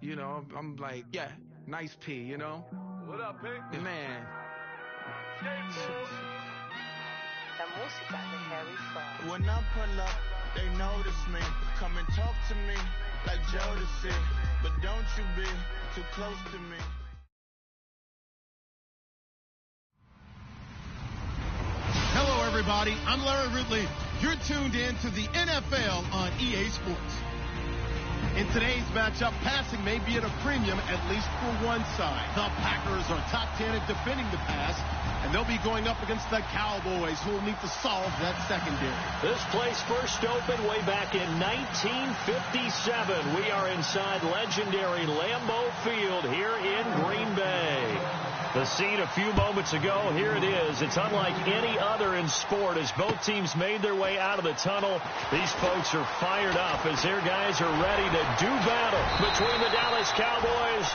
You know, I'm like, yeah, nice P, you know? What up, P? Man. La música de Harry Fraud. When I pull up, they notice me. Come and talk to me like Jodeci. But don't you be too close to me. Hello, everybody. I'm Larry Ridley. You're tuned in to the NFL on EA Sports. In today's matchup, passing may be at a premium, at least for one side. The Packers are top 10 at defending the pass, and they'll be going up against the Cowboys, who will need to solve that secondary. This place first opened way back in 1957. We are inside legendary Lambeau Field here in Green Bay. The scene a few moments ago, here it is. It's unlike any other in sport as both teams made their way out of the tunnel. These folks are fired up as their guys are ready to do battle between the Dallas Cowboys.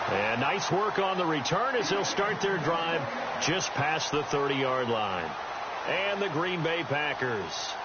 And nice work on the return as they'll start their drive just past the 30-yard line. And the Green Bay Packers.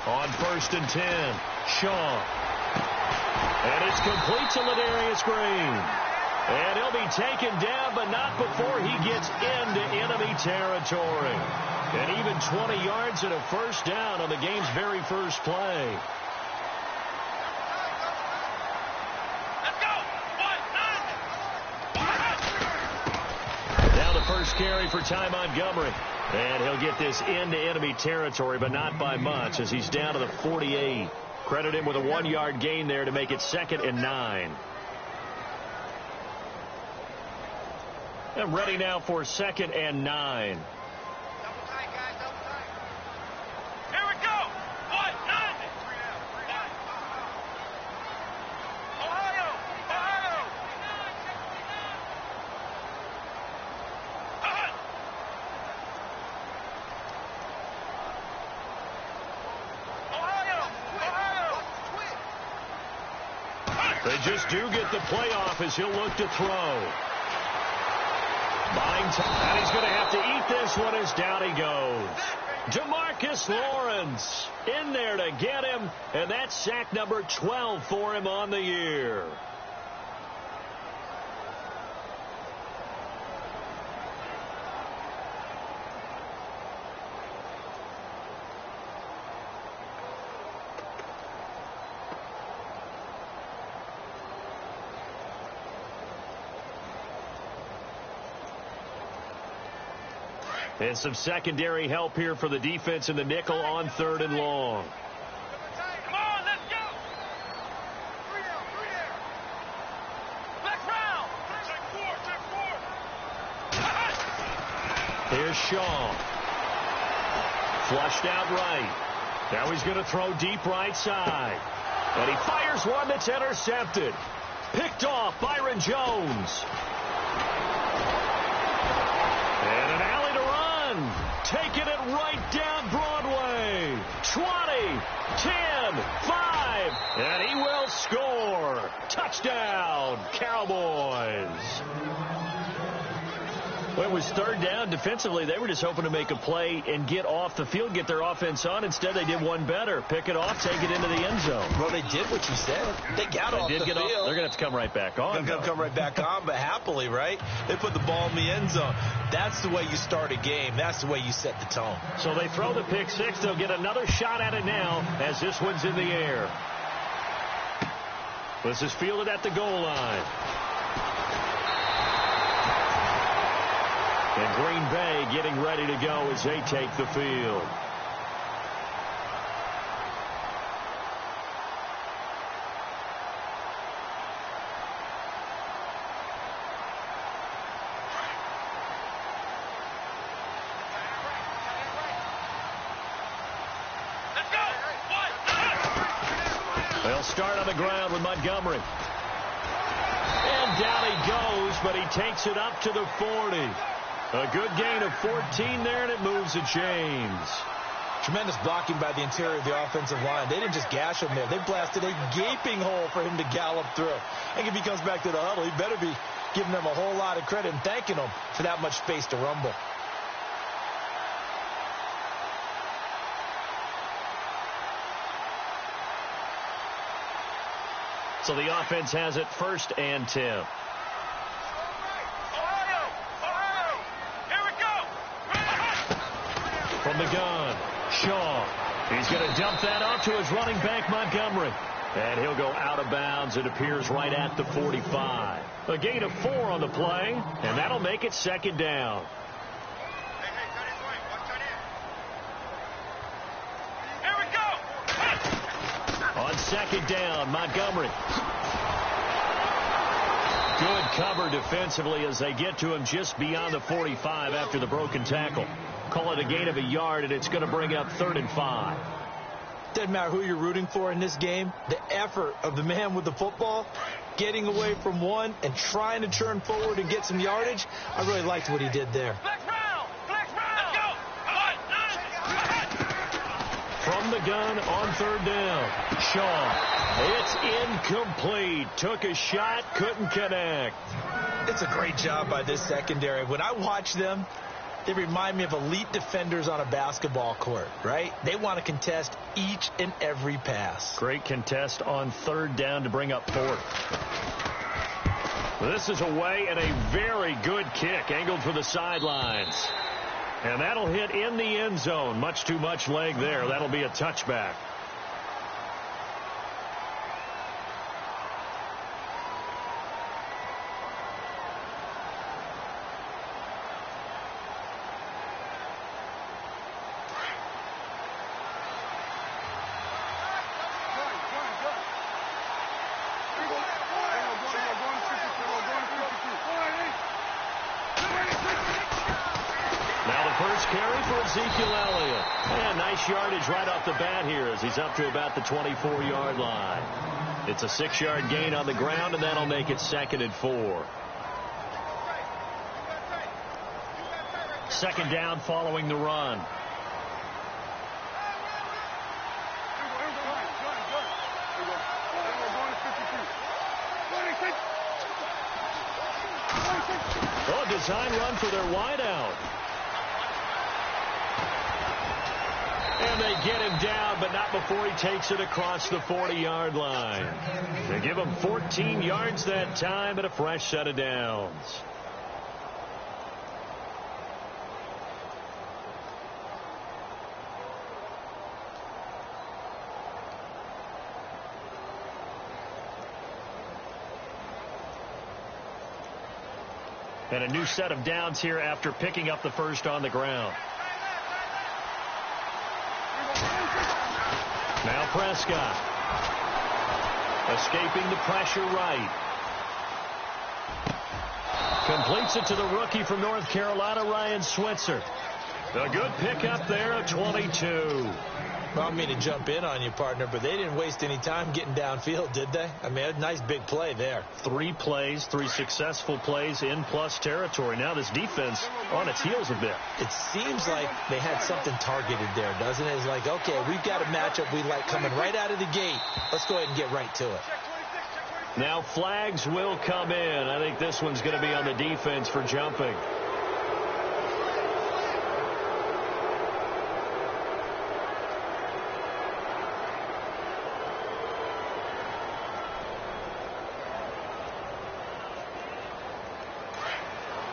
On 1st and 10, Shaw. And it's complete to Ladarius Green. And he'll be taken down, but not before he gets into enemy territory. And even 20 yards and a first down on the game's very first play. Now the first carry for Ty Montgomery. And he'll get this into enemy territory, but not by much as he's down to the 48. Credit him with a 1-yard gain there to make it 2nd and 9. And ready now for 2nd and 9. They just do get the playoff as he'll look to throw. Buying time, and he's going to have to eat this one as down he goes. DeMarcus Lawrence in there to get him, and that's sack number 12 for him on the year. And some secondary help here for the defense in the nickel on 3rd and long. Come on, let's go! 3 down. Back round! Check 4. Here's Shaw. Flushed out right. Now he's going to throw deep right side. And he fires one that's intercepted. Picked off Byron Jones. And an alley to run. Taking it right down Broadway. 20, 10, 5, and he will score. Touchdown, Cowboys. Well, it was 3rd down. Defensively, they were just hoping to make a play and get off the field, get their offense on. Instead, they did one better. Pick it off, take it into the end zone. Well, they did what you said. They got off the field. They're going to have to come right back on. They're going to come right back on, but happily, right? They put the ball in the end zone. That's the way you start a game. That's the way you set the tone. So they throw the pick 6. They'll get another shot at it now as this one's in the air. This is fielded at the goal line. And Green Bay getting ready to go as they take the field. A start on the ground with Montgomery. And down he goes, but he takes it up to the 40. A good gain of 14 there, and it moves the chains. Tremendous blocking by the interior of the offensive line. They didn't just gash him there. They blasted a gaping hole for him to gallop through. I think if he comes back to the huddle, he better be giving them a whole lot of credit and thanking them for that much space to rumble. So the offense has it 1st and 10. From the gun, Shaw. He's going to dump that off to his running back, Montgomery. And he'll go out of bounds. It appears right at the 45. A gain of 4 on the play, and that'll make it 2nd down. Here we go. On 2nd down, Montgomery. Good cover defensively as they get to him just beyond the 45 after the broken tackle. Call it a gain of a yard, and it's going to bring up 3rd and 5. Doesn't matter who you're rooting for in this game. The effort of the man with the football, getting away from one and trying to turn forward and get some yardage, I really liked what he did there. Flex round. Let's go. From the gun on 3rd down, Shaw. It's incomplete. Took a shot, couldn't connect. It's a great job by this secondary. When I watch them, they remind me of elite defenders on a basketball court, right? They want to contest each and every pass. Great contest on 3rd down to bring up 4th. This is away and a very good kick angled for the sidelines. And that'll hit in the end zone. Much too much leg there. That'll be a touchback. And nice yardage right off the bat here as he's up to about the 24-yard line. It's a 6-yard gain on the ground, and that'll make it 2nd and 4. 2nd down following the run. Oh, design run for their wideout. And they get him down, but not before he takes it across the 40-yard line. They give him 14 yards that time and a fresh set of downs. And a new set of downs here after picking up the first on the ground. Now Prescott. Escaping the pressure right. Completes it to the rookie from North Carolina, Ryan Switzer. A good pickup there at 22. Well, I don't mean to jump in on you, partner, but they didn't waste any time getting downfield, did they? I mean, a nice big play there. 3 plays, 3 successful plays in plus territory. Now this defense on its heels a bit. It seems like they had something targeted there, doesn't it? It's like, okay, we've got a matchup we like coming right out of the gate. Let's go ahead and get right to it. Now flags will come in. I think this one's going to be on the defense for jumping.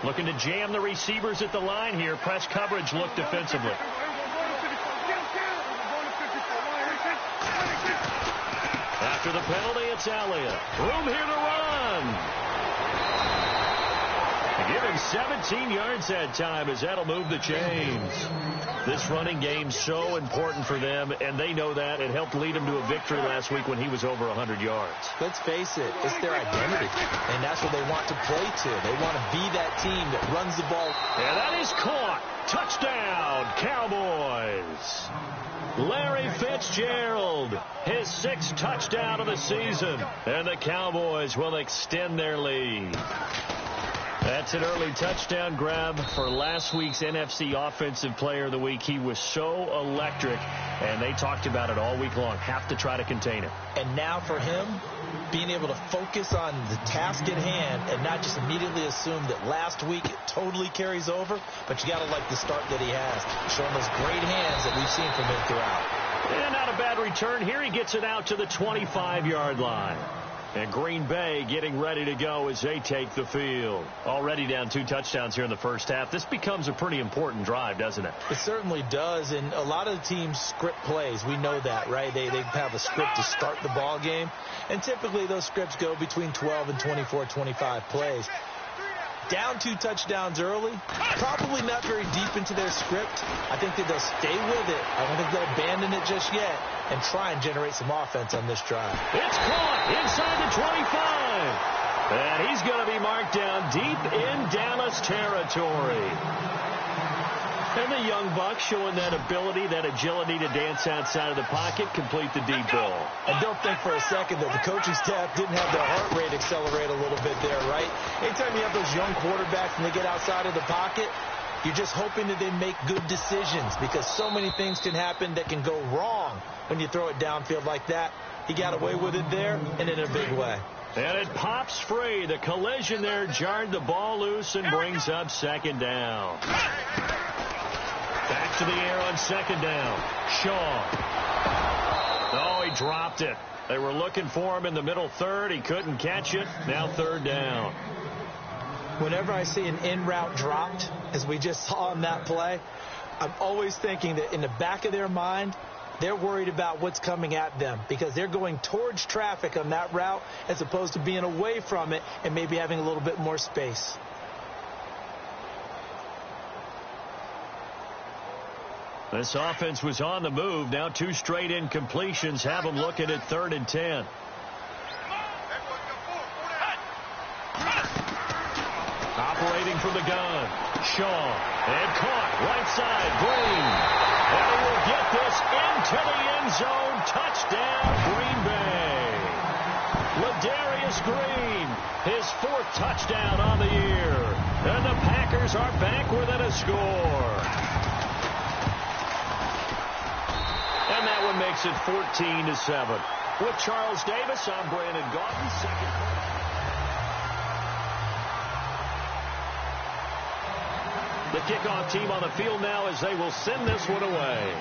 Looking to jam the receivers at the line here. Press coverage look defensively. After the penalty, it's Elliott. Room here to run. Give him 17 yards that time, as that'll move the chains. This running game's so important for them, and they know that. It helped lead them to a victory last week when he was over 100 yards. Let's face it, it's their identity, and that's what they want to play to. They want to be that team that runs the ball. And that is caught. Touchdown, Cowboys. Larry Fitzgerald, his 6th touchdown of the season, and the Cowboys will extend their lead. That's an early touchdown grab for last week's NFC Offensive Player of the Week. He was so electric, and they talked about it all week long. Have to try to contain it. And now for him, being able to focus on the task at hand and not just immediately assume that last week it totally carries over, but you got to like the start that he has, showing those great hands that we've seen from him throughout. And not a bad return. Here he gets it out to the 25-yard line. And Green Bay getting ready to go as they take the field. Already down 2 touchdowns here in the first half. This becomes a pretty important drive, doesn't it? It certainly does, and a lot of the teams script plays. We know that, right? They have a script to start the ball game, and typically those scripts go between 12 and 24, 25 plays. Down 2 touchdowns early, probably not very deep into their script. I think that they'll stay with it. I don't think they'll abandon it just yet and try and generate some offense on this drive. It's caught inside the 25. And he's going to be marked down deep in Dallas territory. And the young buck showing that ability, that agility to dance outside of the pocket, complete the deep ball. And don't think for a second that the coaching staff didn't have their heart rate accelerate a little bit there, right? Anytime you have those young quarterbacks and they get outside of the pocket, you're just hoping that they make good decisions, because so many things can happen that can go wrong when you throw it downfield like that. He got away with it there and in a big way. And it pops free. The collision there jarred the ball loose and brings up 2nd down. Back to the air on 2nd down. Shaw. Oh, he dropped it. They were looking for him in the middle 3rd. He couldn't catch it. Now 3rd down. Whenever I see an in-route dropped, as we just saw on that play, I'm always thinking that in the back of their mind, they're worried about what's coming at them, because they're going towards traffic on that route as opposed to being away from it and maybe having a little bit more space. This offense was on the move. Now 2 straight incompletions have them looking at 3rd and 10. Operating from the gun. Shaw. And caught. Right side. Green. And he will get this into the end zone. Touchdown, Green Bay. Ladarius Green. His 4th touchdown on the year. And the Packers are back within a score. And that one makes it 14-7. With Charles Davis, I'm Brandon Gaudin. Second quarter. The kickoff team on the field now as they will send this one away.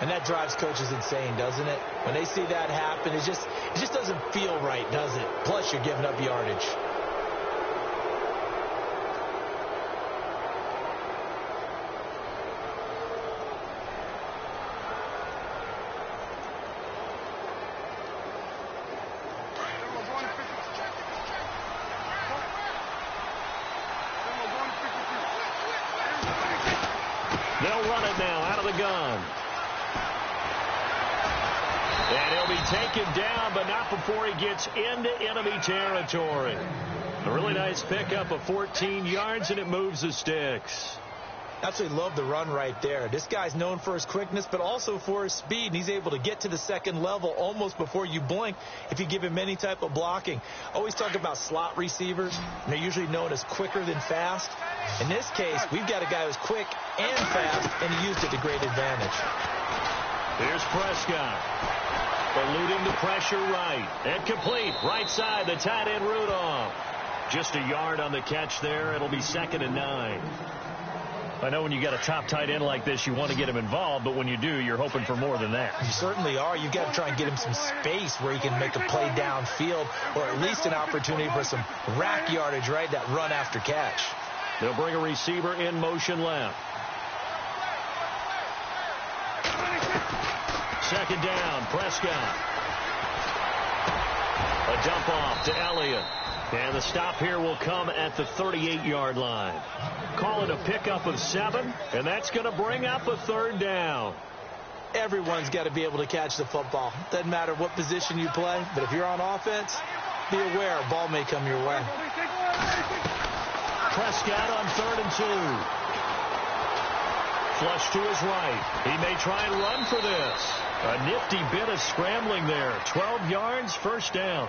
And that drives coaches insane, doesn't it? When they see that happen, it just doesn't feel right, does it? Plus, you're giving up yardage. They'll run it now out of the gun. And he'll be taken down, but not before he gets into enemy territory. A really nice pickup of 14 yards, and it moves the sticks. Absolutely love the run right there. This guy's known for his quickness, but also for his speed. And he's able to get to the 2nd level almost before you blink if you give him any type of blocking. Always talk about slot receivers, and they're usually known as quicker than fast. In this case, we've got a guy who's quick and fast, and he used it to great advantage. Here's Prescott. Eluding the pressure right. And complete. Right side, the tight end Rudolph. Just a yard on the catch there. It'll be 2nd and 9. I know when you got a top tight end like this, you want to get him involved, but when you do, you're hoping for more than that. You certainly are. You've got to try and get him some space where he can make a play downfield, or at least an opportunity for some rack yardage, right? That run after catch. They'll bring a receiver in motion left. 2nd down, Prescott. A dump off to Elliott. And the stop here will come at the 38-yard line. Call it a pickup of 7, and that's going to bring up a third down. Everyone's got to be able to catch the football. Doesn't matter what position you play, but if you're on offense, be aware a ball may come your way. Prescott on 3rd and 2. Flush to his right. He may try and run for this. A nifty bit of scrambling there. 12 yards, first down.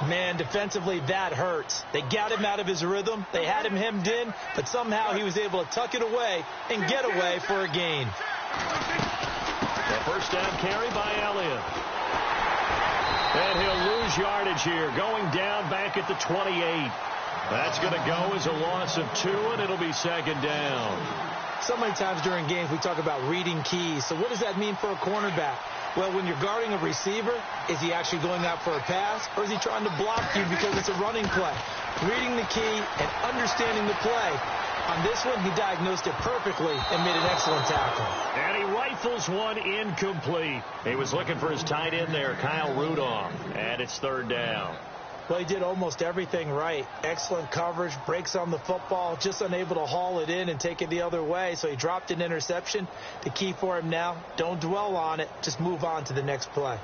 Man, defensively, that hurts. They got him out of his rhythm. They had him hemmed in, but somehow he was able to tuck it away and get away for a gain. The first down carry by Elliott. And he'll lose yardage here, going down back at the 28. That's going to go as a loss of 2, and it'll be second down. So many times during games we talk about reading keys. So what does that mean for a cornerback? Well, when you're guarding a receiver, is he actually going out for a pass, or is he trying to block you because it's a running play? Reading the key and understanding the play. On this one, he diagnosed it perfectly and made an excellent tackle. And he rifles one incomplete. He was looking for his tight end there, Kyle Rudolph. And it's third down. Well, he did almost everything right. Excellent coverage, breaks on the football, just unable to haul it in and take it the other way. So he dropped an interception. The key for him now, don't dwell on it. Just move on to the next play.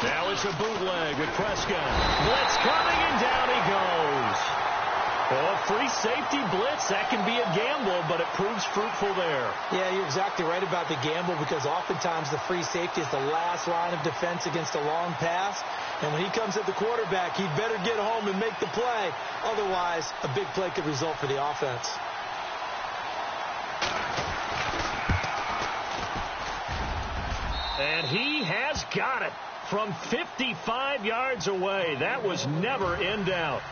Now it's a bootleg with Prescott. Blitz coming, and down he goes. Oh, free safety blitz, that can be a gamble, but it proves fruitful there. Yeah, you're exactly right about the gamble, because oftentimes the free safety is the last line of defense against a long pass. And when he comes at the quarterback, he'd better get home and make the play. Otherwise, a big play could result for the offense. And he has got it from 55 yards away. That was never in doubt.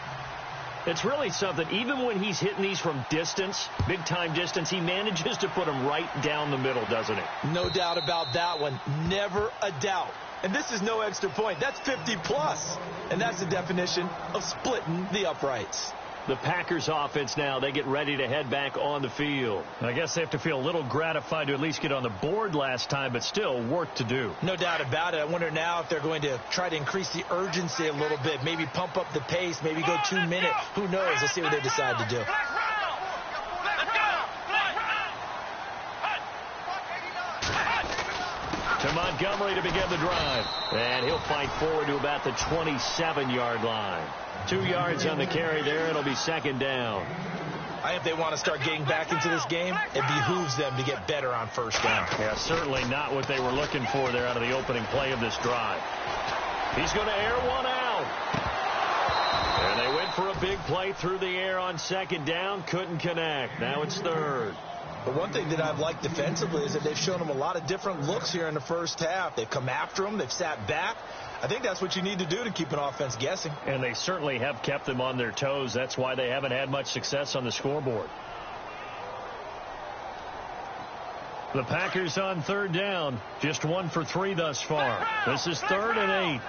It's really something. Even when he's hitting these from distance, big-time distance, he manages to put them right down the middle, doesn't he? No doubt about that one. Never a doubt. And this is no extra point. That's 50-plus. And that's the definition of splitting the uprights. The Packers offense now, they get ready to head back on the field. I guess they have to feel a little gratified to at least get on the board last time, but still work to do. No doubt about it. I wonder now if they're going to try to increase the urgency a little bit, maybe pump up the pace, maybe go 2 minutes. Who knows? Let's see what they decide to do. To Montgomery to begin the drive. And he'll fight forward to about the 27-yard line. 2 yards on the carry there. It'll be second down. I think if they want to start getting back into this game, it behooves them to get better on first down. Yeah, certainly not what they were looking for there out of the opening play of this drive. He's going to air one out. And they went for a big play through the air on second down. Couldn't connect. Now it's third. But one thing that I've liked defensively is that they've shown them a lot of different looks here in the first half. They've come after them. They've sat back. I think that's what you need to do to keep an offense guessing. And they certainly have kept them on their toes. That's why they haven't had much success on the scoreboard. The Packers on third down. Just 1 for 3 thus far. This is 3rd and 8.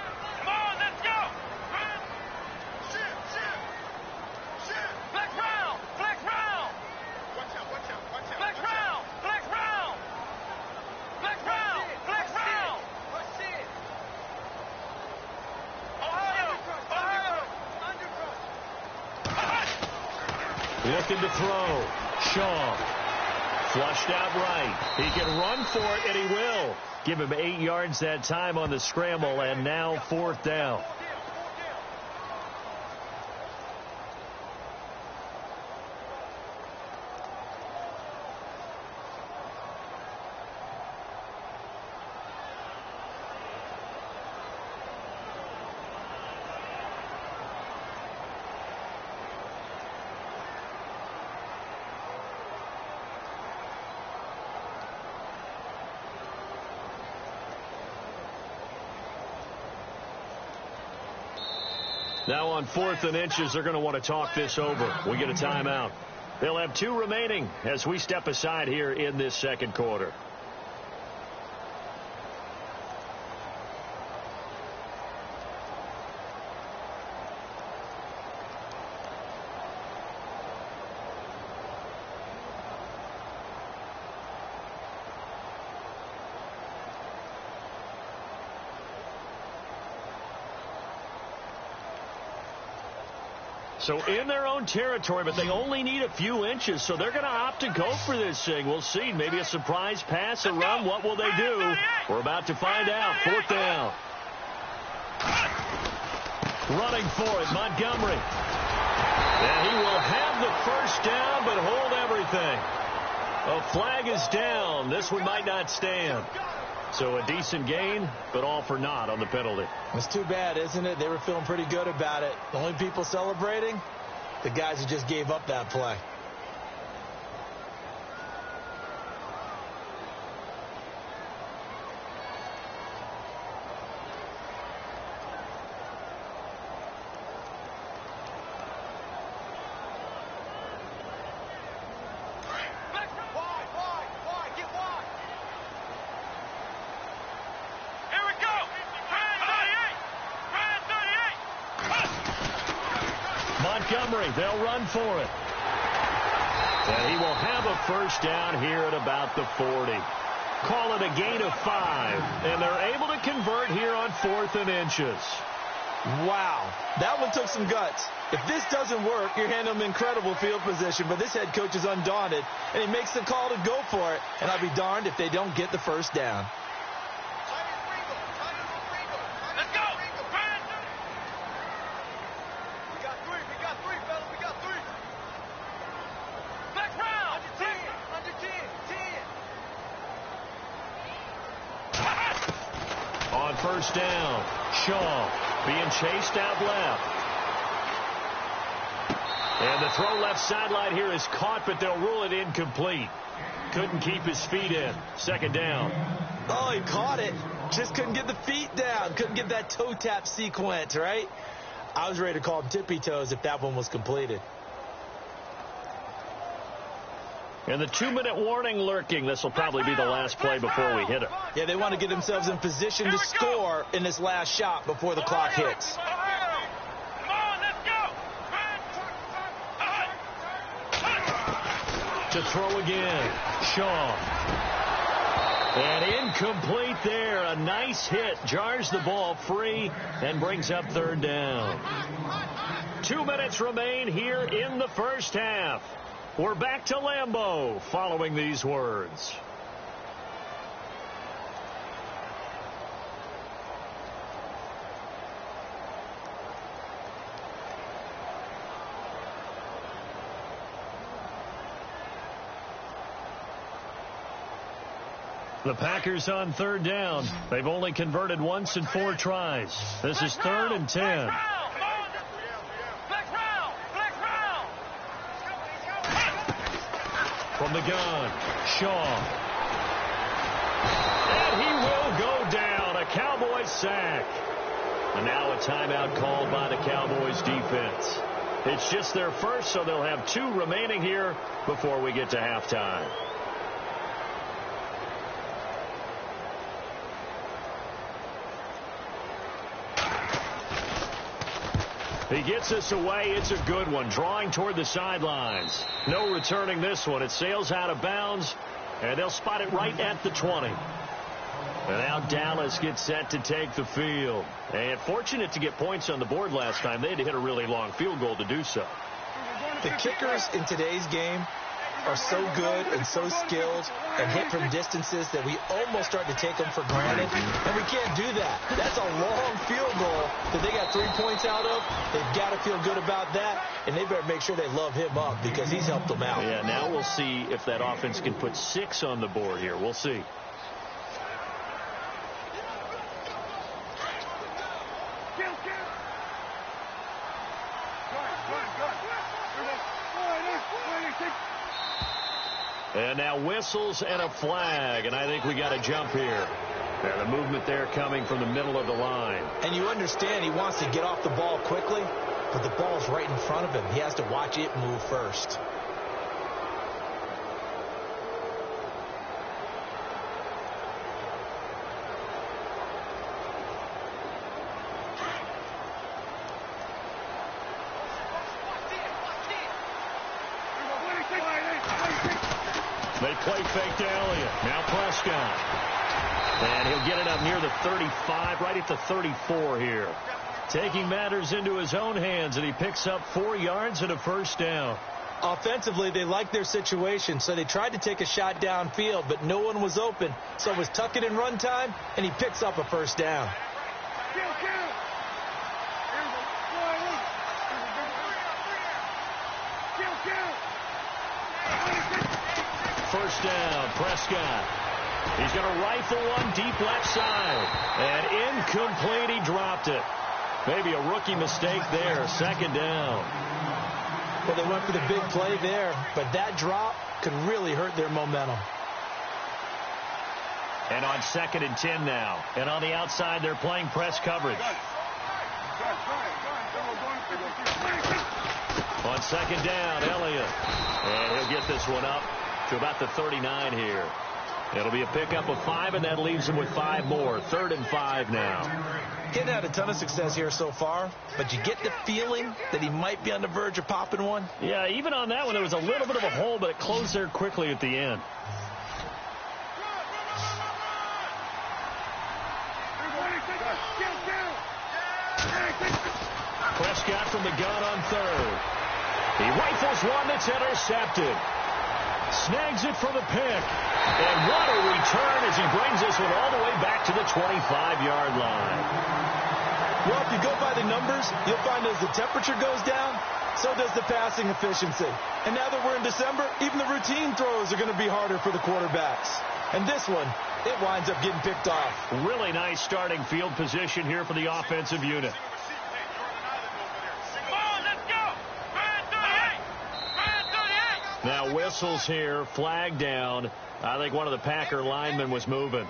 Looking to throw. Shaw. Flushed out right. He can run for it, and he will. Give him 8 yards that time on the scramble, and now 4th down. Now on 4th and inches, they're going to want to talk this over. We get a timeout. They'll have 2 remaining as we step aside here in this second quarter. So in their own territory, but they only need a few inches, so they're going to opt to go for this thing. We'll see. Maybe a surprise pass, a run. What will they do? We're about to find out. 4th down. Running for it, Montgomery. And he will have the first down, but hold everything. A flag is down. This one might not stand. So a decent gain, but all for naught on the penalty. It's too bad, isn't it? They were feeling pretty good about it. The only people celebrating, the guys who just gave up that play. Montgomery, they'll run for it. And he will have a first down here at about the 40. Call it a gain of 5. And they're able to convert here on 4th and inches. Wow, that one took some guts. If this doesn't work, you're handing them incredible field position, but this head coach is undaunted, and he makes the call to go for it, and I'll be darned if they don't get the first down. First down. Shaw being chased out left. And the throw left sideline here is caught, but they'll rule it incomplete. Couldn't keep his feet in. 2nd down. Oh, he caught it. Just couldn't get the feet down. Couldn't get that toe tap sequence, right? I was ready to call him tippy toes if that one was completed. And the 2-minute warning lurking. This will probably be the last play before we hit it. Yeah, they want to get themselves in position to score in this last shot before the clock hits. Come on, let's go. To throw again. Shaw. And incomplete there. A nice hit. Jars the ball free and brings up 3rd down. 2 minutes remain here in the first half. We're back to Lambeau following these words. The Packers on 3rd down. They've only converted once in 4 tries. This is 3rd and 10. From the gun, Shaw. And he will go down. A Cowboys sack. And now a timeout called by the Cowboys defense. It's just their first, so they'll have 2 remaining here before we get to halftime. He gets us away. It's a good one. Drawing toward the sidelines. No returning this one. It sails out of bounds, and they'll spot it right at the 20. And now Dallas gets set to take the field. And fortunate to get points on the board last time. They had to hit a really long field goal to do so. The kickers in today's game are so good and so skilled and hit from distances that we almost start to take them for granted, and we can't do that. That's a long field goal that they got 3 points out of. They've got to feel good about that, and they better make sure they love him up because he's helped them out. Yeah, now we'll see if that offense can put 6 on the board here. We'll see. And now whistles and a flag, and I think we got a jump here. And the movement there coming from the middle of the line. And you understand he wants to get off the ball quickly, but the ball's right in front of him. He has to watch it move first. They play fake to Elliott. Now Prescott. And he'll get it up near the 35, right at the 34 here. taking matters into his own hands, and he picks up 4 yards and a first down. Offensively, they liked their situation, so they tried to take a shot downfield, but no one was open. So it was tuck it in run time, and he picks up a first down. First down, Prescott. He's going to rifle one deep left side. And incomplete, he dropped it. Maybe a rookie mistake there. Second down. Well, they went for the big play there, but that drop could really hurt their momentum. And on 2nd and 10 now. And on the outside, they're playing press coverage. On 2nd down, Elliott. And he'll get this one up to about the 39 here. It'll be a pickup of 5, and that leaves him with 5 more. 3rd and 5 now. Getting had a ton of success here so far, but you get the feeling that he might be on the verge of popping one. Yeah, even on that one, there was a little bit of a hole, but it closed there quickly at the end. Prescott from the gun on 3rd. He rifles one that's intercepted. Snags it for the pick. And what a return as he brings this one all the way back to the 25-yard line. Well, if you go by the numbers, you'll find as the temperature goes down, so does the passing efficiency. And now that we're in December, even the routine throws are going to be harder for the quarterbacks. And this one, it winds up getting picked off. Really nice starting field position here for the offensive unit. Now whistles here, flag down. I think one of the Packer linemen was moving.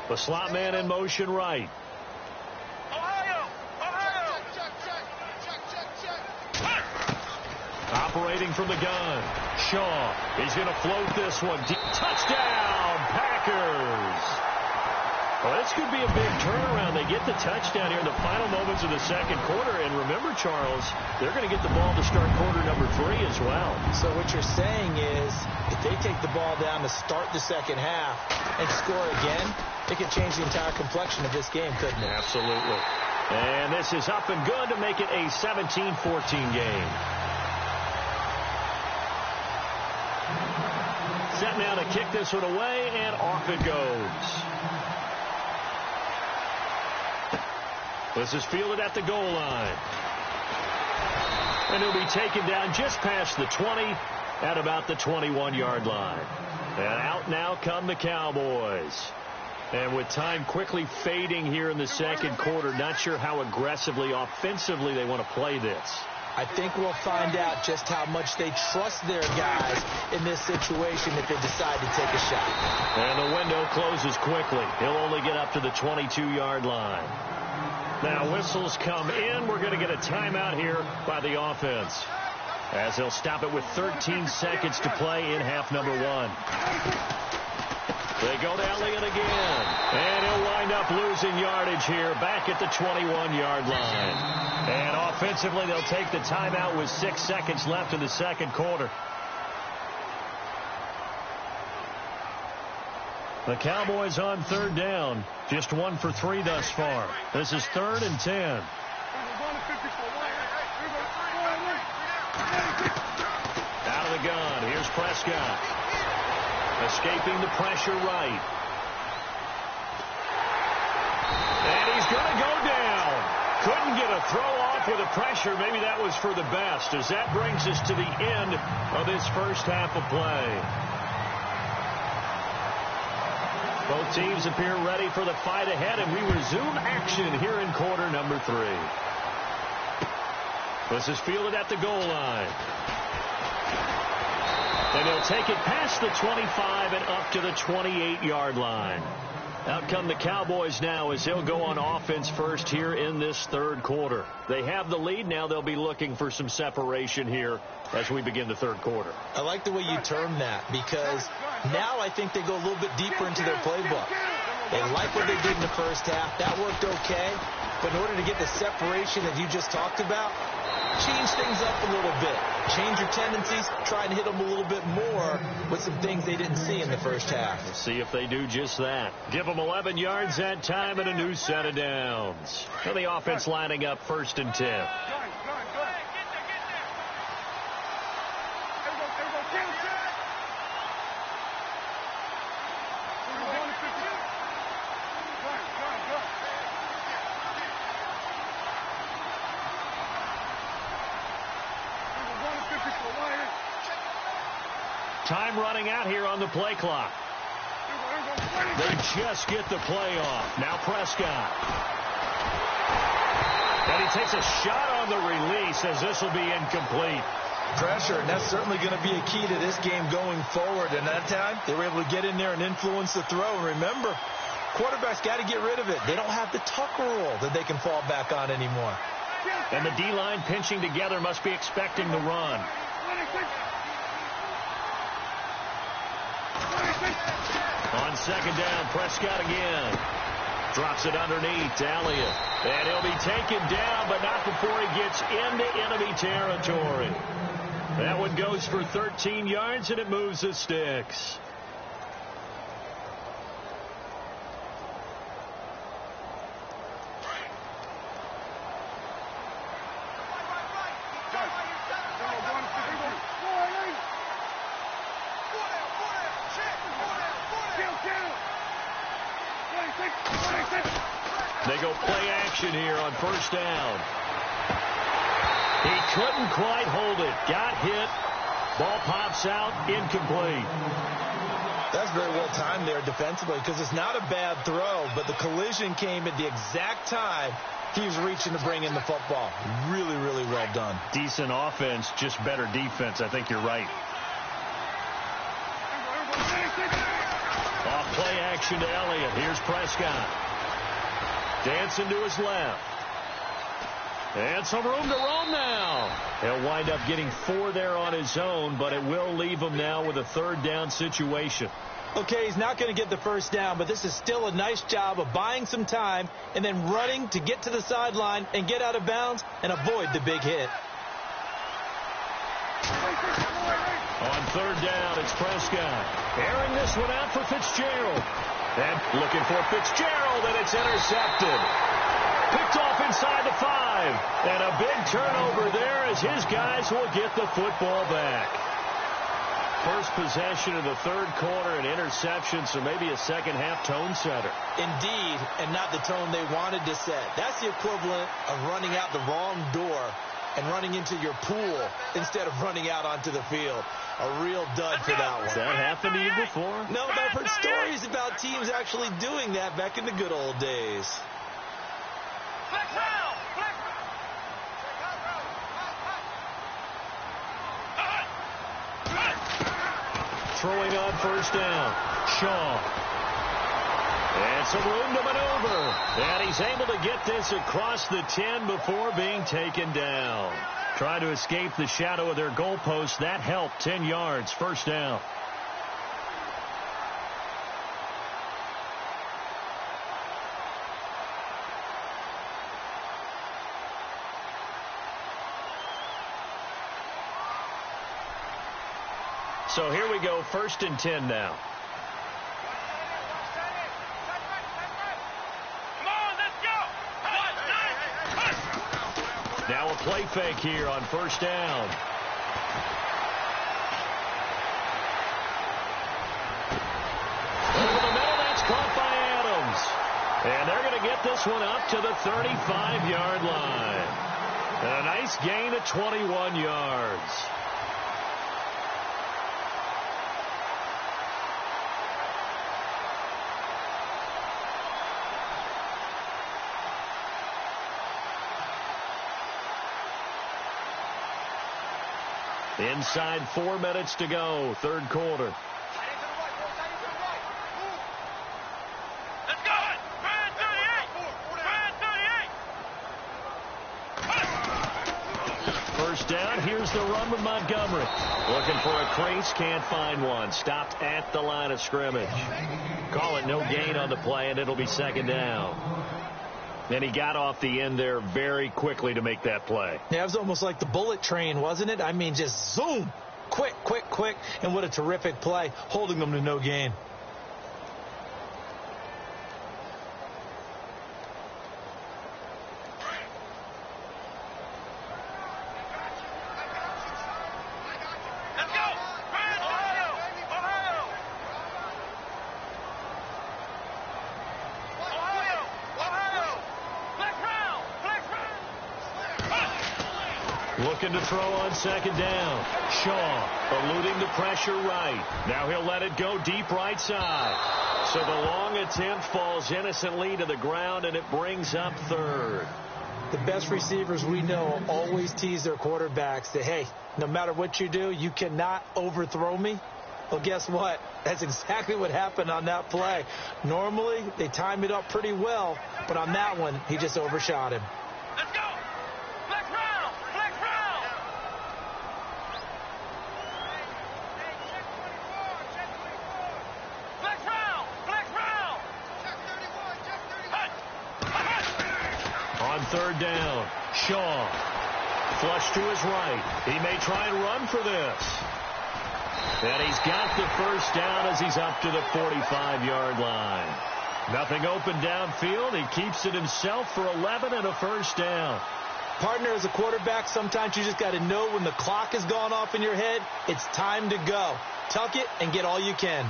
The slot man in motion right. Operating from the gun. Shaw. He's going to float this one. Deep touchdown, Packers. Well, this could be a big turnaround. They get the touchdown here in the final moments of the second quarter. And remember, Charles, they're going to get the ball to start quarter number 3 as well. So what you're saying is if they take the ball down to start the second half and score again, it could change the entire complexion of this game, couldn't it? Absolutely. And this is up and good to make it a 17-14 game. Set now to kick this one away, and off it goes. This is fielded at the goal line. And he'll be taken down just past the 20 at about the 21-yard line. And out now come the Cowboys. And with time quickly fading here in the second quarter, not sure how aggressively, offensively they want to play this. I think we'll find out just how much they trust their guys in this situation if they decide to take a shot. And the window closes quickly. He'll only get up to the 22-yard line. Now whistles come in. We're going to get a timeout here by the offense, as they'll stop it with 13 seconds to play in half number 1. They go to Elliott again. And he'll wind up losing yardage here back at the 21-yard line. And offensively, they'll take the timeout with 6 seconds left in the second quarter. The Cowboys on 3rd down. Just 1 for 3 thus far. This is 3rd and 10. Out of the gun. Here's Prescott. Escaping the pressure right. And he's going to go down. Couldn't get a throw off with the pressure. Maybe that was for the best, as that brings us to the end of this first half of play. Both teams appear ready for the fight ahead, and we resume action here in quarter number 3. This is fielded at the goal line. And he'll take it past the 25 and up to the 28-yard line. Out come the Cowboys now as they'll go on offense first here in this third quarter. They have the lead. Now they'll be looking for some separation here as we begin the third quarter. I like the way you term that, because now I think they go a little bit deeper into their playbook. They like what they did in the first half. That worked okay. But in order to get the separation that you just talked about, change things up a little bit. Change your tendencies. Try and hit them a little bit more with some things they didn't see in the first half. We'll see if they do just that. Give them 11 yards that time and a new set of downs. And the offense lining up 1st and 10. Time running out here on the play clock. They just get the play off. Now Prescott. And he takes a shot on the release as this will be incomplete. Pressure, and that's certainly going to be a key to this game going forward. And that time, they were able to get in there and influence the throw. And remember, quarterbacks got to get rid of it. They don't have the Tucker rule that they can fall back on anymore. And the D-line pinching together must be expecting the run. On 2nd down, Prescott again. Drops it underneath to Elliott. And he'll be taken down, but not before he gets into enemy territory. That one goes for 13 yards, and it moves the sticks. They go play action here on 1st down. He couldn't quite hold it. Got hit. Ball pops out. Incomplete. That's very well timed there defensively, because it's not a bad throw, but the collision came at the exact time he was reaching to bring in the football. Really, really well done. Decent offense, just better defense. I think you're right. Off play action to Elliott. Here's Prescott. Dancing to his left. And some room to roam now. He'll wind up getting 4 there on his own, but it will leave him now with a 3rd down situation. Okay, he's not going to get the 1st down, but this is still a nice job of buying some time and then running to get to the sideline and get out of bounds and avoid the big hit. On 3rd down, it's Prescott. Airing this one out for Fitzgerald. And looking for Fitzgerald, and it's intercepted. Picked off inside the 5. And a big turnover there as his guys will get the football back. First possession of the 3rd quarter, an interception, so maybe a second-half tone setter. Indeed, and not the tone they wanted to set. That's the equivalent of running out the wrong door and running into your pool instead of running out onto the field. A real dud for that one. Has that happened to you before? No, but I've heard stories about teams actually doing that back in the good old days. Throwing on 1st down. Shaw. And some room to maneuver. And he's able to get this across the 10 before being taken down. Trying to escape the shadow of their goalpost. That helped. 10 yards. 1st down. So here we go, 1st and 10 now. Now a play fake here on 1st down. Over the middle, that's caught by Adams. And they're going to get this one up to the 35-yard line. And a nice gain of 21 yards. Inside 4 minutes to go, 3rd quarter. Let's down. Here's the run with Montgomery. Looking for a crease, can't find one. Stopped at the line of scrimmage. Call it no gain on the play, and it'll be second down. And he got off the end there very quickly to make that play. Yeah, it was almost like the bullet train, wasn't it? I mean, just zoom. Quick, quick, quick. And what a terrific play, holding them to no gain. Looking to throw on second down. Shaw eluding the pressure right. Now he'll let it go deep right side. So the long attempt falls innocently to the ground, and it brings up third. The best receivers we know always tease their quarterbacks that, hey, no matter what you do, you cannot overthrow me. Well, guess what? That's exactly what happened on that play. Normally, they time it up pretty well, but on that one, he just overshot him. Let's go! Flex round! Flex round! Flex round! Flex round! Check 31! Check 31! On third down, Shaw. Flush to his right. He may try and run for this. And he's got the first down as he's up to the 45-yard line. Nothing open downfield. He keeps it himself for 11 and a first down. Partner, as a quarterback, sometimes you just got to know when the clock has gone off in your head, it's time to go. Tuck it and get all you can.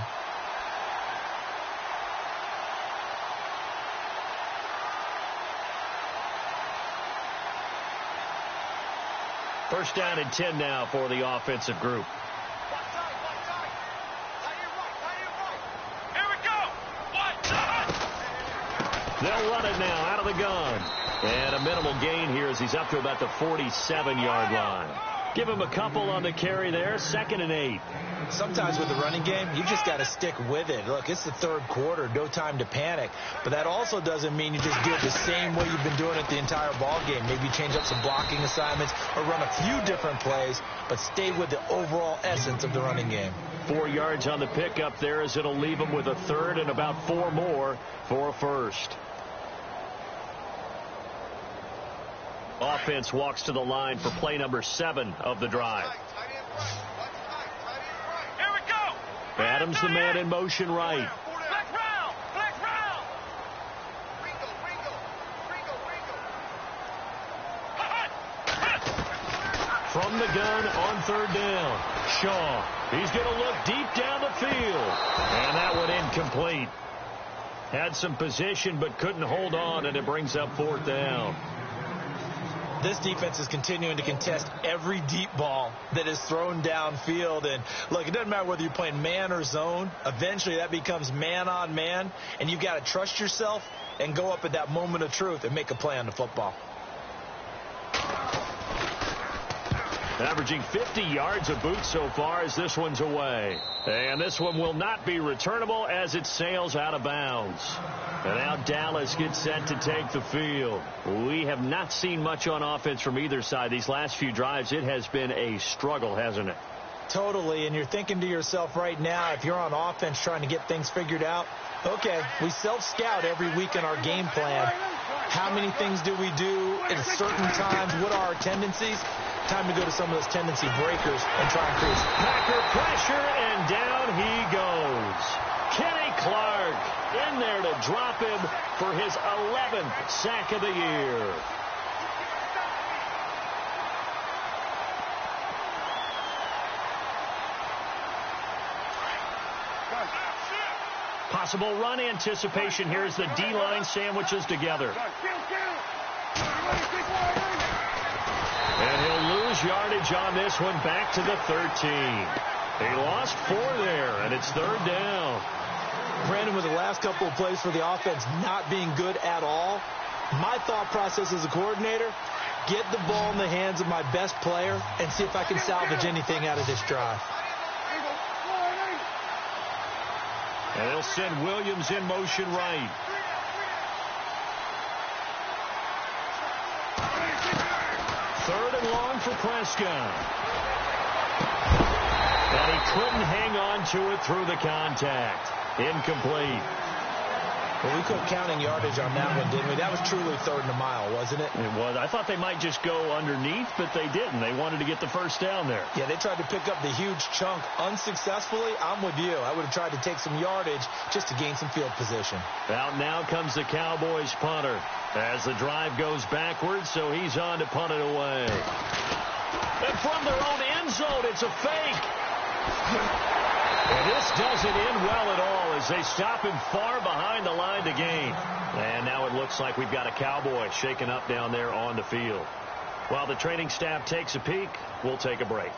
First down and 10 now for the offensive group. They'll run it now out of the gun. And a minimal gain here as he's up to about the 47-yard line. Give him a couple on the carry there. 2nd and 8. Sometimes with the running game, you just got to stick with it. Look, it's the third quarter. No time to panic. But that also doesn't mean you just do it the same way you've been doing it the entire ball game. Maybe change up some blocking assignments or run a few different plays, but stay with the overall essence of the running game. 4 yards on the pickup there as it'll leave him with a third and about 4 more for a first. Offense walks to the line for play number 7 of the drive. Here we go! Adams the man in motion right. Flex round! Flex round! From the gun on third down. Shaw. He's going to look deep down the field. And that one incomplete. Had some position but couldn't hold on, and it brings up 4th down. This defense is continuing to contest every deep ball that is thrown downfield. And, look, it doesn't matter whether you're playing man or zone. Eventually, that becomes man on man. And you've got to trust yourself and go up at that moment of truth and make a play on the football. Averaging 50 yards a boot so far as this one's away. And this one will not be returnable as it sails out of bounds. And now Dallas gets set to take the field. We have not seen much on offense from either side. These last few drives, it has been a struggle, hasn't it? Totally, and you're thinking to yourself right now, if you're on offense trying to get things figured out, okay, we self-scout every week in our game plan. How many things do we do at certain times? What are our tendencies? Time to go to some of those tendency breakers and try and crease. Packer pressure, and down he goes. Kenny Clark in there to drop him for his 11th sack of the year. Possible run anticipation here as the D-line sandwiches together. And he'll lose yardage on this one, back to the 13. He lost 4 there, and it's 3rd down. Brandon, with the last couple of plays for the offense not being good at all, my thought process as a coordinator, get the ball in the hands of my best player and see if I can salvage anything out of this drive. And they'll send Williams in motion right. Third and long for Prescott. And he couldn't hang on to it through the contact. Incomplete. Well, we quit counting yardage on that one, didn't we? That was truly third and a mile, wasn't it? It was. I thought they might just go underneath, but they didn't. They wanted to get the first down there. Yeah, they tried to pick up the huge chunk unsuccessfully. I'm with you. I would have tried to take some yardage just to gain some field position. Out now comes the Cowboys punter as the drive goes backwards, so he's on to punt it away. And from their own end zone, it's a fake. And this doesn't end well at all as they stop him far behind the line to gain. And now it looks like we've got a Cowboy shaken up down there on the field. While the training staff takes a peek, we'll take a break.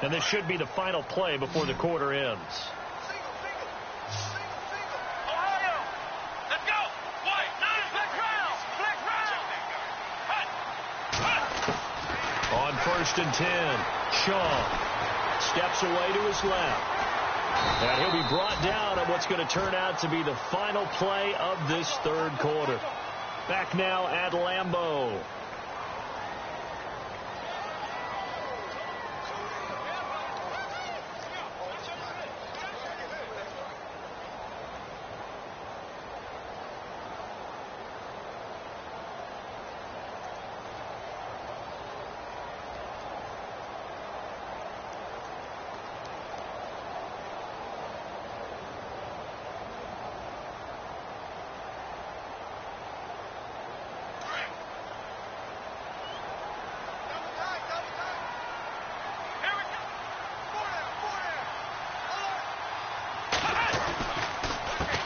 And this should be the final play before the quarter ends. On 1st and 10, Shaw steps away to his left. And he'll be brought down at what's going to turn out to be the final play of this third quarter. Back now at Lambeau.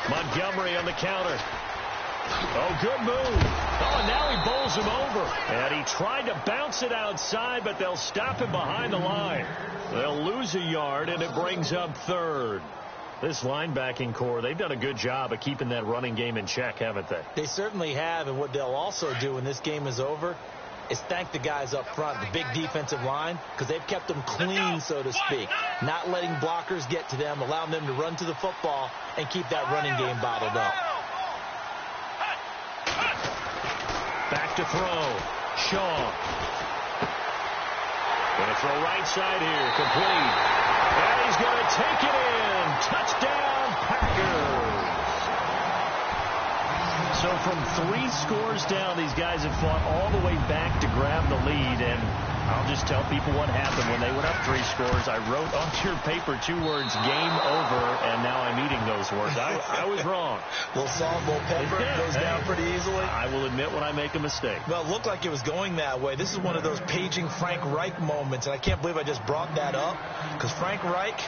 Montgomery on the counter. Oh, good move. Oh, and now he bowls him over. And he tried to bounce it outside, but they'll stop him behind the line. They'll lose a yard, and it brings up third. This linebacking core, they've done a good job of keeping that running game in check, haven't they? They certainly have, and what they'll also do when this game is over is thank the guys up front, the big defensive line, because they've kept them clean, so to speak. Not letting blockers get to them, allowing them to run to the football and keep that running game bottled up. Back to throw. Shaw. Going to throw right side here. Complete. And he's going to take it in. Touchdown, Packers. So from 3 scores down, these guys have fought all the way back to grab the lead. And I'll just tell people what happened when they went up 3 scores. I wrote onto your paper 2 words, game over, and now I'm eating those words. I was wrong. Little salt, little pepper, goes down pretty easily. I will admit when I make a mistake. Well, it looked like it was going that way. This is one of those paging Frank Reich moments, and I can't believe I just brought that up, because Frank Reich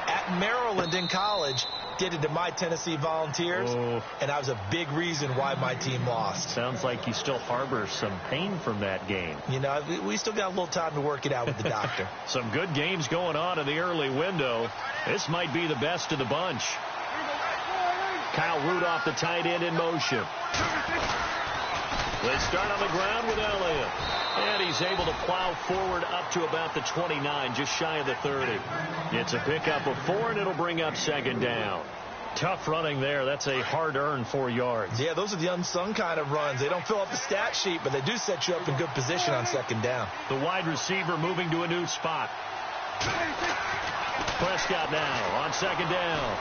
at Maryland in college did it to my Tennessee Volunteers, and that was a big reason why my team lost. Sounds like you still harbor some pain from that game. You know, we still got a little time to work it out with the doctor. Some good games going on in the early window. This might be the best of the bunch. Kyle Rudolph, the tight end, in motion. They start on the ground with Elliott. And he's able to plow forward up to about the 29, just shy of the 30. It's a pickup of 4, and it'll bring up 2nd down. Tough running there. That's a hard-earned 4 yards. Yeah, those are the unsung kind of runs. They don't fill up the stat sheet, but they do set you up in good position on 2nd down. The wide receiver moving to a new spot. Prescott now on 2nd down.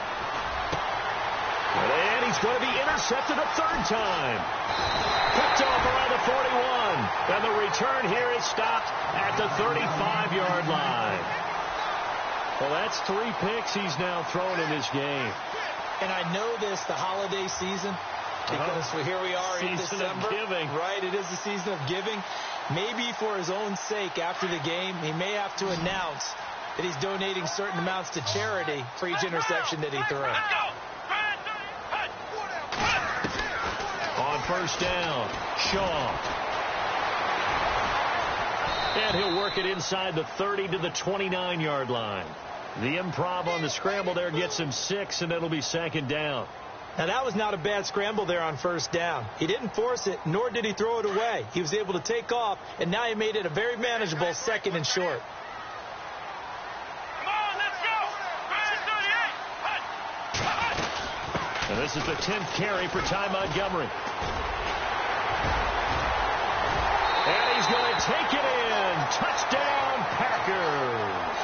And he's going to be intercepted a 3rd time. Picked off around the 41. And the return here is stopped at the 35-yard line. Well, that's 3 picks he's now thrown in this game. And I know this, the holiday season, because here we are in December. Season of giving. Right, it is the season of giving. Maybe for his own sake after the game, he may have to announce that he's donating certain amounts to charity for each interception that he throws. On 1st down, Shaw. And he'll work it inside the 30 to the 29-yard line. The improv on the scramble there gets him 6, and it'll be 2nd down. Now, that was not a bad scramble there on 1st down. He didn't force it, nor did he throw it away. He was able to take off, and now he made it a very manageable 2nd and short. And this is the 10th carry for Ty Montgomery. going to take it in. Touchdown, Packers.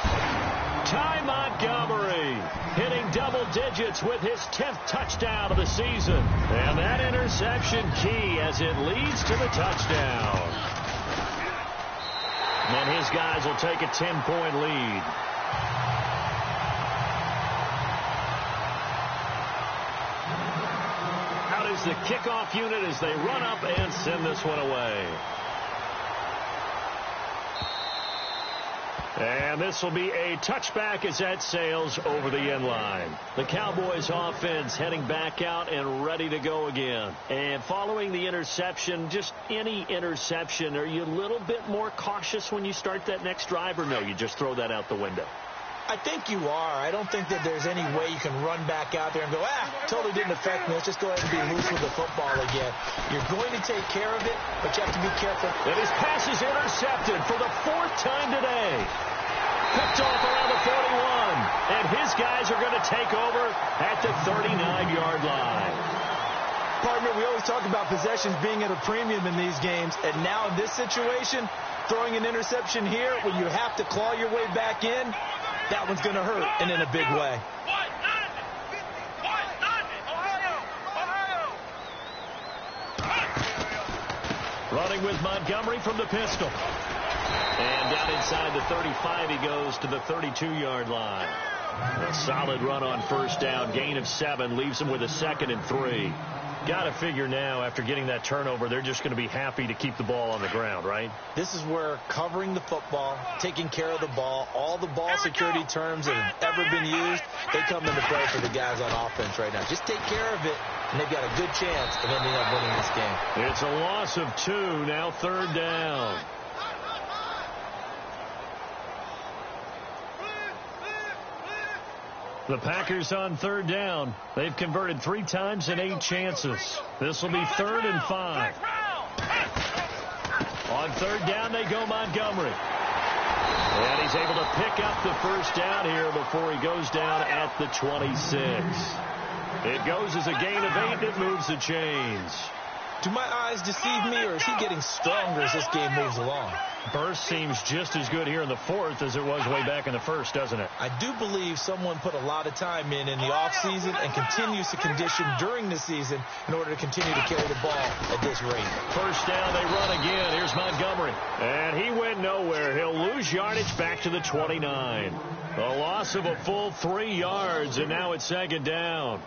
Ty Montgomery hitting double digits with his 10th touchdown of the season. And that interception key as it leads to the touchdown. And his guys will take a 10-point lead. Out is the kickoff unit as they run up and send this one away. And this will be a touchback as that sails over the end line. The Cowboys offense heading back out and ready to go again. And following the interception, just any interception, are you a little bit more cautious when you start that next drive, or no, you just throw that out the window? I think you are. I don't think that there's any way you can run back out there and go, totally didn't affect me. Let's just go ahead and be loose with the football again. You're going to take care of it, but you have to be careful. And his pass is intercepted for the 4th time today. Picked off around the 41. And his guys are going to take over at the 39-yard line. Partner, we always talk about possessions being at a premium in these games. And now in this situation, throwing an interception here when you have to claw your way back in, that one's going to hurt, and in a big way. Running with Montgomery from the pistol. And down inside the 35, he goes to the 32-yard line. A solid run on first down. Gain of 7 leaves him with a 2nd and 3. Got to figure now, after getting that turnover, they're just going to be happy to keep the ball on the ground, right? This is where covering the football, taking care of the ball, all the ball security terms that have ever been used, they come into play for the guys on offense right now. Just take care of it, and they've got a good chance of ending up winning this game. It's a loss of 2, now 3rd down. The Packers on 3rd down. They've converted 3 times in 8 chances. This will be 3rd and 5. On 3rd down, they go Montgomery. And he's able to pick up the first down here before he goes down at the 26. It goes as a gain of 8, and it moves the chains. Do my eyes deceive me, or is he getting stronger as this game moves along? Burst seems just as good here in the 4th as it was way back in the 1st, doesn't it? I do believe someone put a lot of time in the offseason and continues to condition during the season in order to continue to carry the ball at this rate. First down, they run again. Here's Montgomery. And he went nowhere. He'll lose yardage back to the 29. A loss of a full 3 yards, and now it's 2nd down.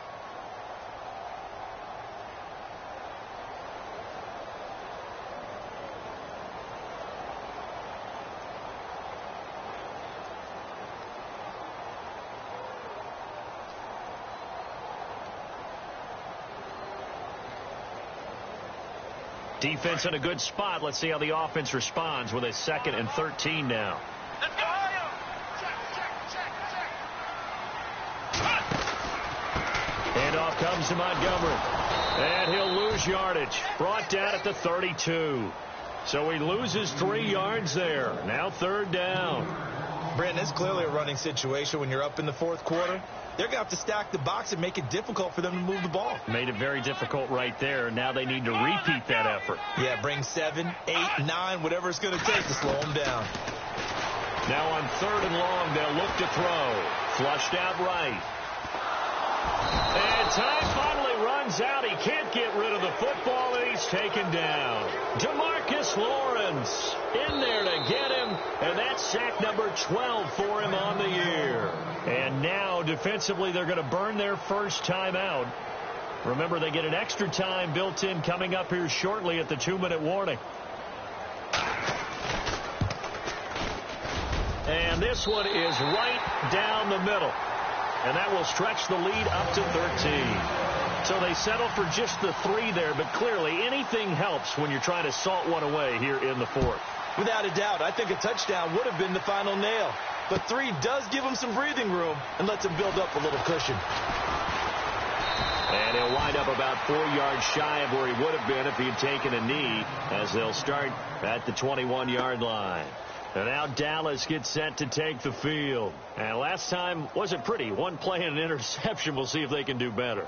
Defense in a good spot. Let's see how the offense responds with a 2nd and 13 now. Let's go, Handoff comes to Montgomery. And he'll lose yardage. Brought down at the 32. So he loses 3 yards there. Now 3rd down. Brandon, it's clearly a running situation when you're up in the 4th quarter. They're going to have to stack the box and make it difficult for them to move the ball. Made it very difficult right there. Now they need to repeat that effort. Yeah, bring 7, 8, 9, whatever it's going to take to slow them down. Now on 3rd and long, they'll look to throw. Flushed out right. And time finally runs out. He can't get rid of the football, and he's taken down. DeMarcus Lawrence in there to get him, and that's sack number 12 for him on the year. And now, defensively, they're going to burn their first time out. Remember, they get an extra time built in coming up here shortly at the 2-minute warning. And this one is right down the middle. And that will stretch the lead up to 13. So they settle for just the 3 there, but clearly anything helps when you're trying to salt one away here in the 4th. Without a doubt, I think a touchdown would have been the final nail. But 3 does give him some breathing room and lets him build up a little cushion. And he'll wind up about 4 yards shy of where he would have been if he had taken a knee, as they'll start at the 21-yard line. And now Dallas gets set to take the field. And last time wasn't pretty. 1 play and an interception. We'll see if they can do better.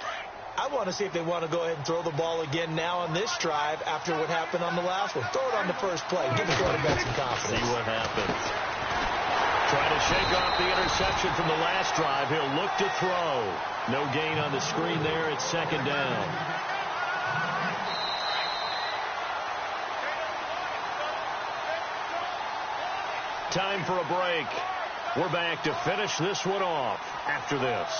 I want to see if they want to go ahead and throw the ball again now on this drive after what happened on the last one. Throw it on the first play. Give the quarterback some confidence. See what happens. Trying to shake off the interception from the last drive. He'll look to throw. No gain on the screen there. It's second down. Time for a break. We're back to finish this one off after this.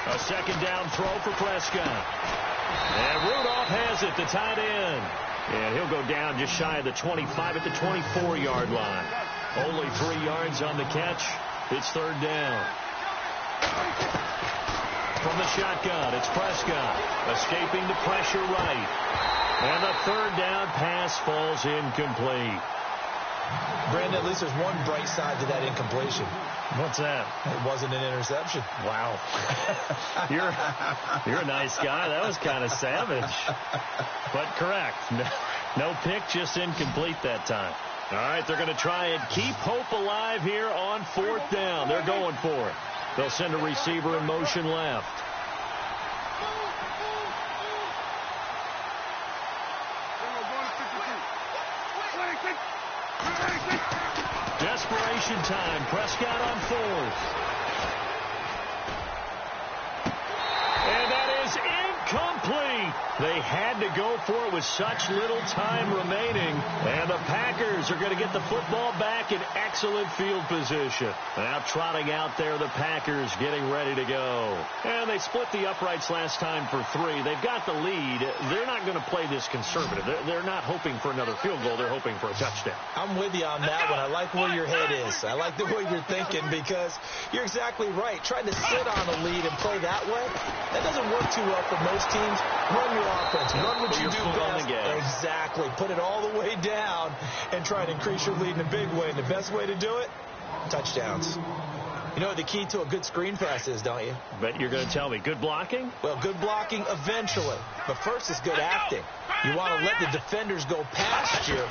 A second down throw for Prescott. And Rudolph has it, the tight end. And he'll go down just shy of the 25 at the 24-yard line. Only 3 yards on the catch. It's third down. From the shotgun, it's Prescott. Escaping the pressure right. And the third down pass falls incomplete. Brandon, at least there's one bright side to that incompletion. What's that? It wasn't an interception. Wow. You're a nice guy. That was kind of savage. But correct. No pick, just incomplete that time. All right, they're going to try and keep hope alive here on fourth down. They're going for it. They'll send a receiver in motion left. Desperation time. Prescott on fourth. And that is incomplete. They had to go for it with such little time remaining. And the Packers are going to get the football back in excellent field position. Now trotting out there, the Packers getting ready to go. And they split the uprights last time for 3. They've got the lead. They're not going to play this conservative. They're not hoping for another field goal. They're hoping for a touchdown. I'm with you on that one. I like where your head is. I like the way you're thinking because you're exactly right. Trying to sit on a lead and play that way, that doesn't work too well for most teams. Run your offense. Run what you do best. Exactly. Put it all the way down and try and increase your lead in a big way. And the best way to do it, touchdowns. You know what the key to a good screen pass is, don't you? Bet you're going to tell me. Good blocking? Well, good blocking eventually. But first is good acting. You want to let the defenders go past you,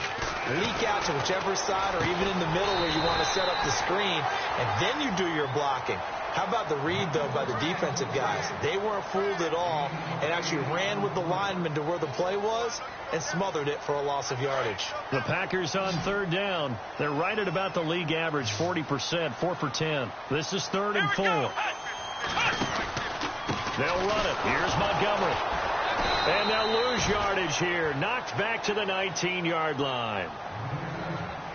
leak out to whichever side or even in the middle where you want to set up the screen, and then you do your blocking. How about the read, though, by the defensive guys? They weren't fooled at all and actually ran with the lineman to where the play was and smothered it for a loss of yardage. The Packers on third down. They're right at about the league average, 40%, 4 for 10. This is 3rd and 4. They'll run it. Here's Montgomery. And they'll lose yardage here. Knocked back to the 19-yard line.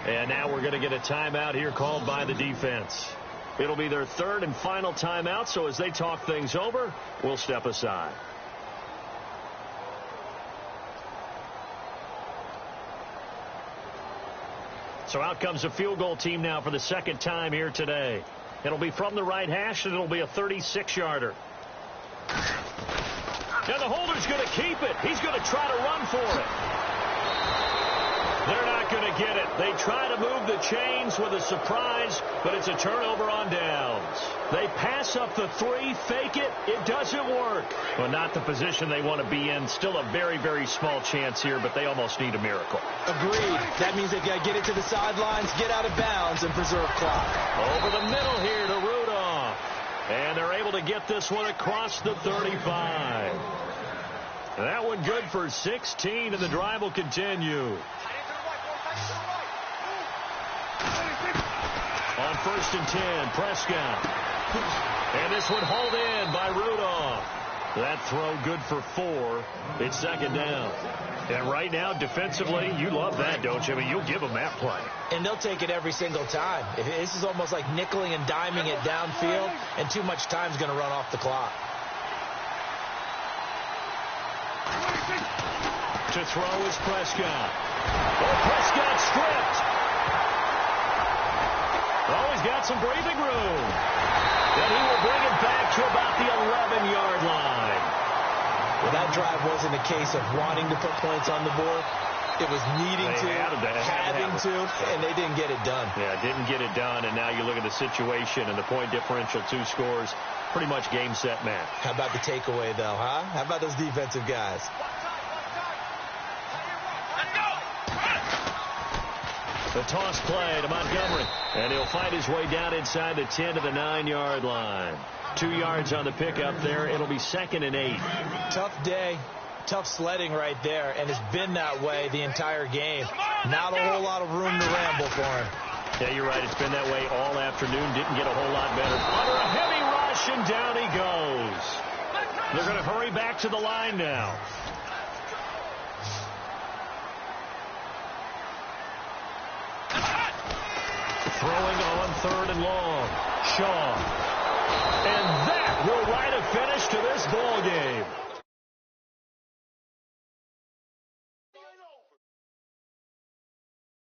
And now we're going to get a timeout here called by the defense. It'll be their 3rd and final timeout, so as they talk things over, we'll step aside. So out comes a field goal team now for the second time here today. It'll be from the right hash, and it'll be a 36-yarder. Now the holder's going to keep it. He's going to try to run for it. They're not going to get it. They try to move the chains with a surprise, but it's a turnover on downs. They pass up the 3, fake it. It doesn't work. Well, not the position they want to be in. Still a very, very small chance here, but they almost need a miracle. Agreed. That means they've got to get it to the sidelines, get out of bounds, and preserve clock. Over the middle here to Rudolph. And they're able to get this one across the 35. That one good for 16, and the drive will continue. On 1st and 10, Prescott. And this one hauled in by Rudolph. That throw good for 4. It's second down. And right now, defensively, you love that, don't you? I mean, you'll give them that play. And they'll take it every single time. This is almost like nickeling and diming it downfield, and too much time's going to run off the clock. To throw is Prescott. Oh, Prescott stripped. Oh, he's got some breathing room. And he will bring it back to about the 11-yard line. Well, that drive wasn't a case of wanting to put points on the board. It was needing having to, and they didn't get it done. Yeah, didn't get it done, and now you look at the situation and the point differential, 2 scores, pretty much game, set, match. How about the takeaway, though, huh? How about those defensive guys? The toss play to Montgomery. And he'll find his way down inside the 10 to the 9-yard line. 2 yards on the pickup there. It'll be 2nd and 8. Tough day. Tough sledding right there, and it's been that way the entire game. Not a whole lot of room to ramble for him. Yeah, you're right. It's been that way all afternoon. Didn't get a whole lot better. Under a heavy rush, and down he goes. They're going to hurry back to the line now. Throwing on 3rd and long. Shaw. And